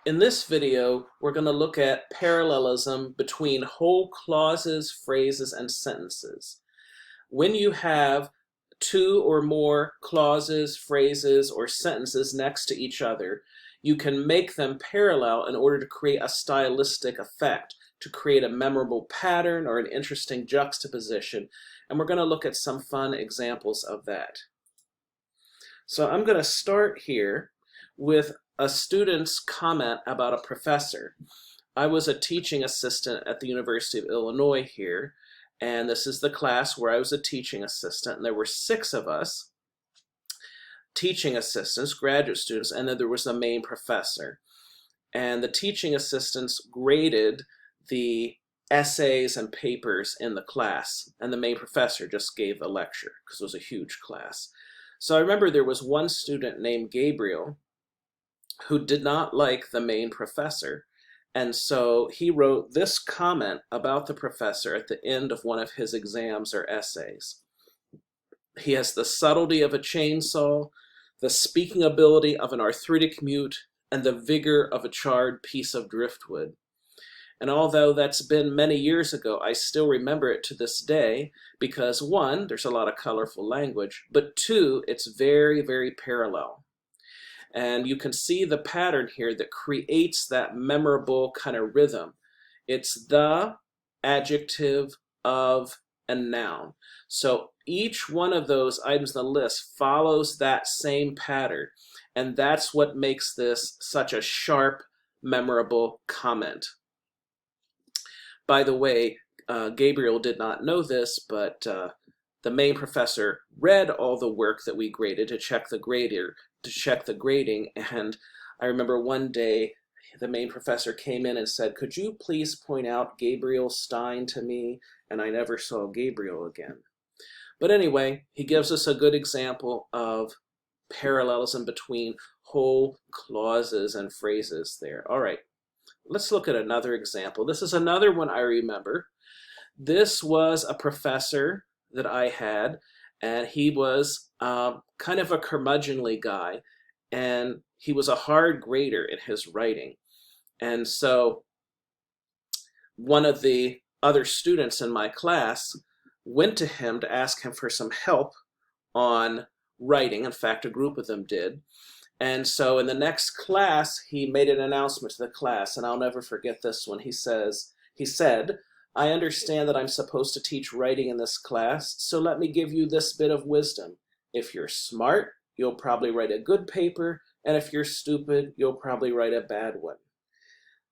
In this video, we're going to look at parallelism between whole clauses, phrases, and sentences. When you have two or more clauses, phrases, or sentences next to each other, you can make them parallel in order to create a stylistic effect, to create a memorable pattern or an interesting juxtaposition. And we're going to look at some fun examples of that. So I'm going to start here with a student's comment about a professor. I was a teaching assistant at the University of Illinois here, and this is the class where I was a teaching assistant, and there were 6 of us, teaching assistants, graduate students, and then there was the main professor. And the teaching assistants graded the essays and papers in the class, and the main professor just gave a lecture because it was a huge class. So I remember there was one student named Gabriel who did not like the main professor, and so he wrote this comment about the professor at the end of one of his exams or essays. He has the subtlety of a chainsaw, the speaking ability of an arthritic mute, and the vigor of a charred piece of driftwood. And although that's been many years ago, I still remember it to this day because 1, there's a lot of colorful language, but 2, it's very, very parallel. And you can see the pattern here that creates that memorable kind of rhythm. It's the, adjective, of, and noun. So each one of those items on the list follows that same pattern. And that's what makes this such a sharp, memorable comment. By the way, Gabriel did not know this, but the main professor read all the work that we graded to check the grading, and I remember one day the main professor came in and said, "Could you please point out Gabriel Stein to me?" And I never saw Gabriel again. But anyway, he gives us a good example of parallelism between whole clauses and phrases there. All right, let's look at another example. This is another one I remember. This was a professor that I had, and he was kind of a curmudgeonly guy, and he was a hard grader in his writing. And so one of the other students in my class went to him to ask him for some help on writing. In fact, a group of them did. And so in the next class, he made an announcement to the class, and I'll never forget this one. He said, "I understand that I'm supposed to teach writing in this class, so let me give you this bit of wisdom. If you're smart, you'll probably write a good paper, and if you're stupid, you'll probably write a bad one."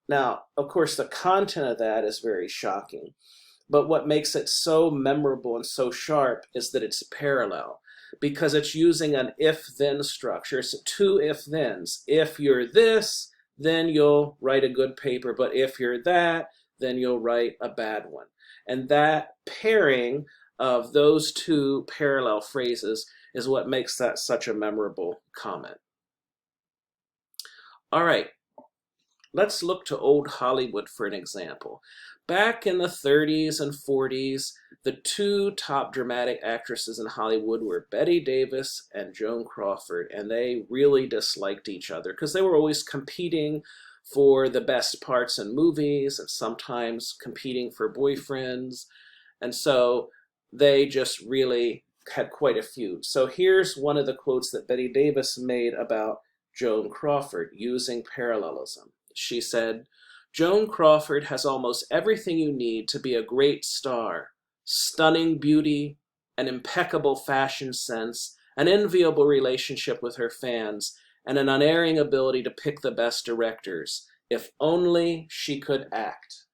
Now, of course, the content of that is very shocking, but what makes it so memorable and so sharp is that it's parallel, because it's using an if-then structure. It's 2 if-thens. If you're this, then you'll write a good paper, but if you're that, then you'll write a bad one. And that pairing of those 2 parallel phrases is what makes that such a memorable comment. All right, let's look to old Hollywood for an example. Back in the 30s and 40s, the 2 top dramatic actresses in Hollywood were Bette Davis and Joan Crawford, and they really disliked each other because they were always competing for the best parts in movies and sometimes competing for boyfriends. And so they just really had quite a feud. So here's one of the quotes that Bette Davis made about Joan Crawford using parallelism. She said, "Joan Crawford has almost everything you need to be a great star: stunning beauty, an impeccable fashion sense, an enviable relationship with her fans, and an unerring ability to pick the best directors. If only she could act."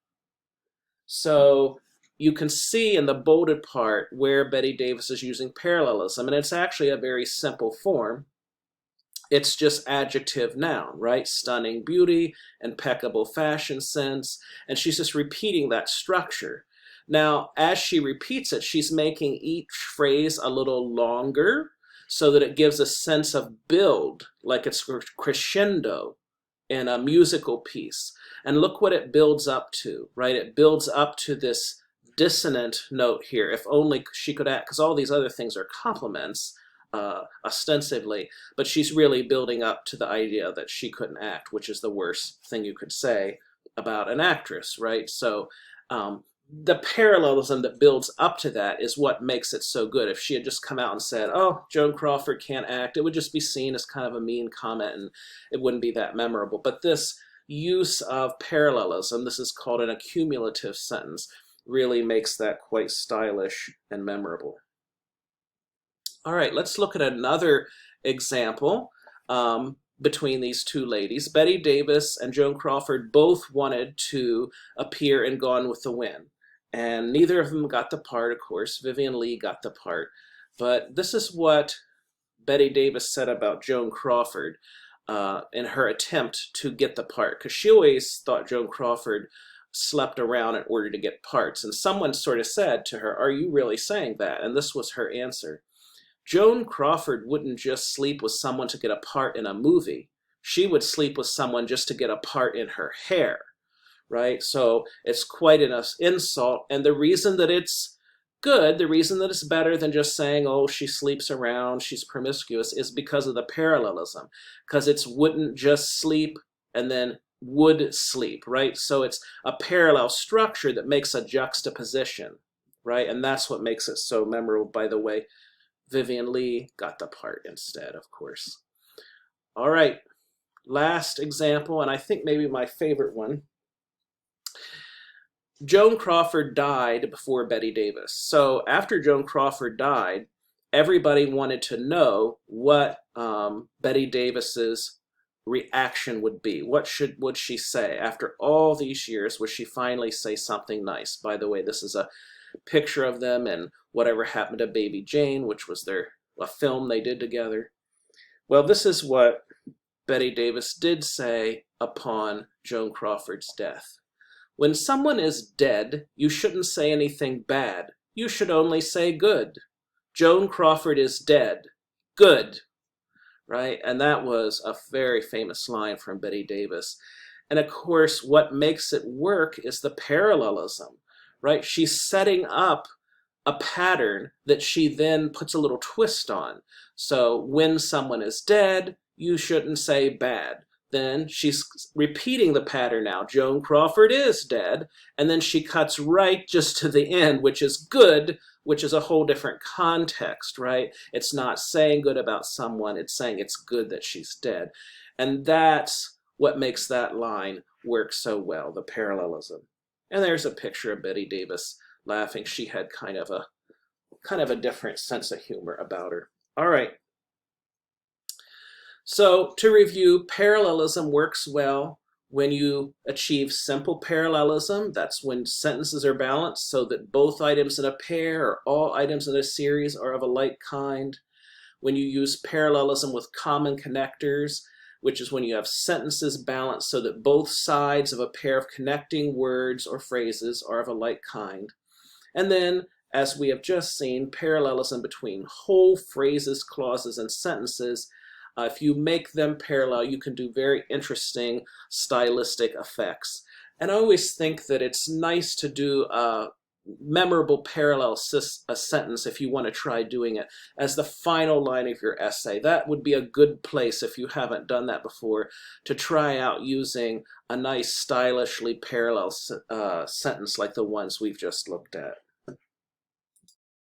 So you can see in the bolded part where Bette Davis is using parallelism, and it's actually a very simple form. It's just adjective noun, right? Stunning beauty, impeccable fashion sense, and she's just repeating that structure. Now, as she repeats it, she's making each phrase a little longer so that it gives a sense of build, like it's crescendo in a musical piece. And look what it builds up to, right? It builds up to this dissonant note here. If only she could act, because all these other things are complements. ostensively, but she's really building up to the idea that she couldn't act, which is the worst thing you could say about an actress, right? So the parallelism that builds up to that is what makes it so good. If she had just come out and said, oh, Joan Crawford can't act, it would just be seen as kind of a mean comment and it wouldn't be that memorable. But this use of parallelism, this is called an accumulative sentence, really makes that quite stylish and memorable. All right, let's look at another example between these two ladies. Bette Davis and Joan Crawford both wanted to appear in Gone with the Wind, and neither of them got the part, of course. Vivien Leigh got the part. But this is what Bette Davis said about Joan Crawford in her attempt to get the part, because she always thought Joan Crawford slept around in order to get parts. And someone sort of said to her, are you really saying that? And this was her answer. Joan Crawford wouldn't just sleep with someone to get a part in a movie. She would sleep with someone just to get a part in her hair, right? So it's quite an insult. And the reason that it's good, the reason that it's better than just saying, oh, she sleeps around, she's promiscuous, is because of the parallelism. Because it's wouldn't just sleep and then would sleep, right? So it's a parallel structure that makes a juxtaposition, right? And that's what makes it so memorable. By the way, Vivien Leigh got the part instead, of course. All right, last example, and I think maybe my favorite one. Joan Crawford died before Bette Davis. So after Joan Crawford died, everybody wanted to know what Bette Davis's reaction would be. What would she say after all these years? Would she finally say something nice? By the way, this is a picture of them and Whatever Happened to Baby Jane, which was a film they did together. Well, this is what Bette Davis did say upon Joan Crawford's death. When someone is dead, you shouldn't say anything bad. You should only say good. Joan Crawford is dead. Good. Right? And that was a very famous line from Bette Davis. And of course, what makes it work is the parallelism, right? She's setting up a pattern that she then puts a little twist on. So when someone is dead, you shouldn't say bad. Then she's repeating the pattern now. Joan Crawford is dead. And then she cuts right just to the end, which is good, which is a whole different context, right? It's not saying good about someone. It's saying it's good that she's dead. And that's what makes that line work so well, the parallelism. And there's a picture of Bette Davis laughing. She had kind of a different sense of humor about her. All right. So to review, parallelism works well when you achieve simple parallelism. That's when sentences are balanced so that both items in a pair or all items in a series are of a like kind. When you use parallelism with common connectors, which is when you have sentences balanced so that both sides of a pair of connecting words or phrases are of a like kind. And then, as we have just seen, parallelism between whole phrases, clauses, and sentences. If you make them parallel, you can do very interesting stylistic effects. And I always think that it's nice to do a memorable parallel sentence if you want to try doing it as the final line of your essay. That would be a good place, if you haven't done that before, to try out using a nice stylishly parallel sentence like the ones we've just looked at.